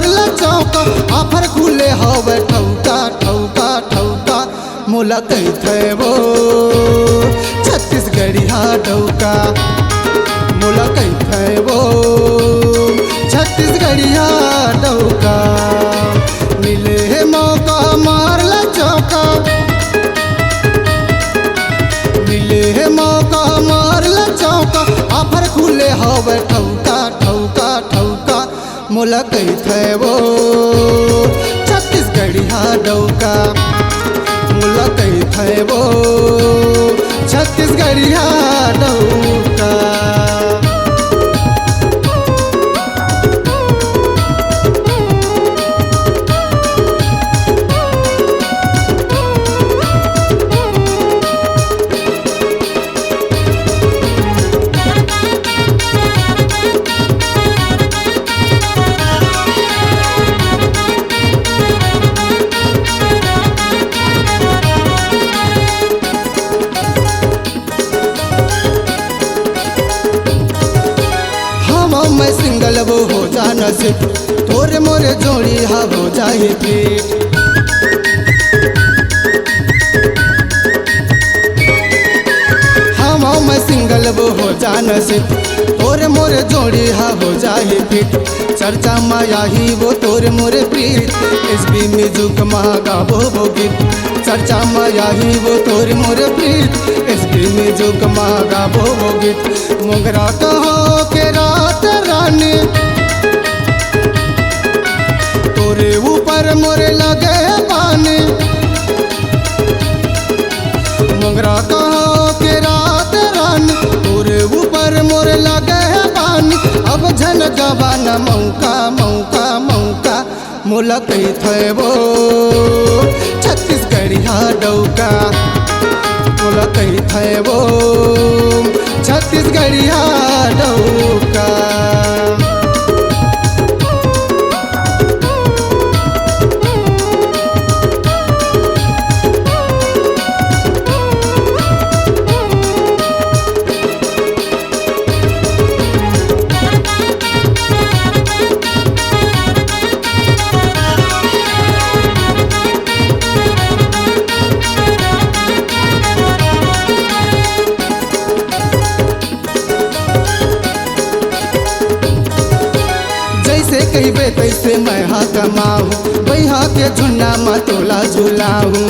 Offer खुले हवे ठौका ठौका ठौका मोला कहते वो छत्तीसगढ़िया डौका मोला कहते वो छत्तीसगढ़िया डौका मिले है मौका मार ला चौका मिले है मौका मार ला चौका आफर खुले हवे ठौका ठौका ठौका मोला कहते वो छत्तीसगढ़िया डौका मोला कहते वो छत्तीसगढ़िया डौका। मैं सिंगल वो हो जाना से तोरे मोरे जोड़ी हा हो जाए पीठ हम मैं सिंगल वो हो जाना से तोरे मोरे जोड़ी हा हो जाए पीठ चर्चा माया ही वो तोरे मोरे प्रीत एसबी म्यूजिक महागा वो गीत चर्चा माया ही वो तोरे मोरे प्रीत एसबी म्यूजिक महागा वो गीत मोगरा कहो के रात रानी तोरे ऊपर मोरे लगे पानी मोगरा कहो के रात रानी तोरे ऊपर मोरे लगे पानी अब झन गवाना मौका मौका मौका मोला कहते वो छत्तीसगढ़िया डौका मोला कहते वो छत्तीसगढ़िया डौका। जैसे कहबे तैसे मैं हाँ कमाऊँ बैहा के झुन्ना में तोला झुलाऊँ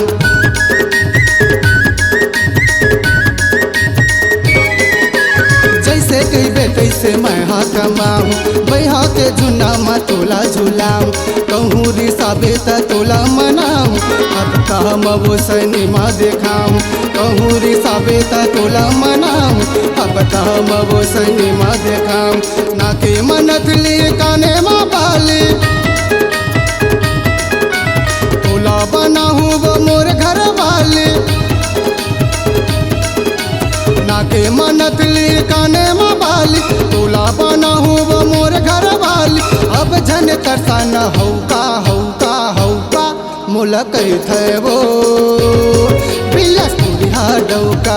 जैसे कहबे तैसे मैं हाँ कमाऊँ बैहा के झुन्ना में तोला झुलाऊँ कहूँ रिसाबे त तोला मनाऊँ अब काम वो सिनेमा देखाऊँ कहूँ रिसाबे त तोला मनाऊँ अब काम वो सिनेमा देखाऊँ नाके मनतली काने माँ बाली तोला बनाऊँ वो मोर घर वाली नाके मनतली काने माँ बाली तोला बनाऊँ वो मोर घर वाली अब झन तरसान हौका हौका हौका मोला कहते वो बिलासपुरिया डौका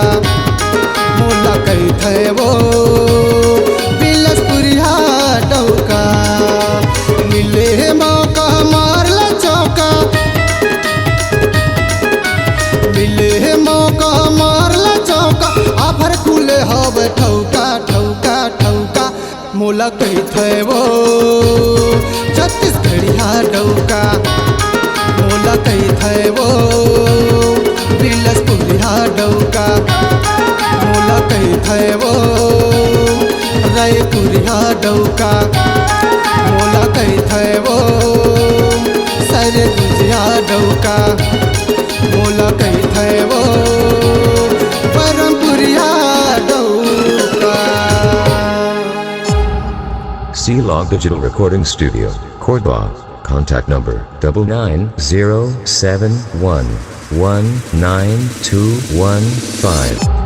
मोला कहते वो बिलासपुरिया डौका मिले है मौका मार ला चौका मिले है मौका मार ला चौका आफर खुले हवे ठौका ठौका ठौका मोला कहते वो छत्तीसगढ़िया डौका मोला कहते वो बिलासपुरिया डौका मोला कहते वो रायपुरिया डौका मोला कहते वो सरगुजिया डौका मोला कहते वो परमपुरिया डौका। C-Log Digital Recording Studio, Cordoba. Contact number 99071192115.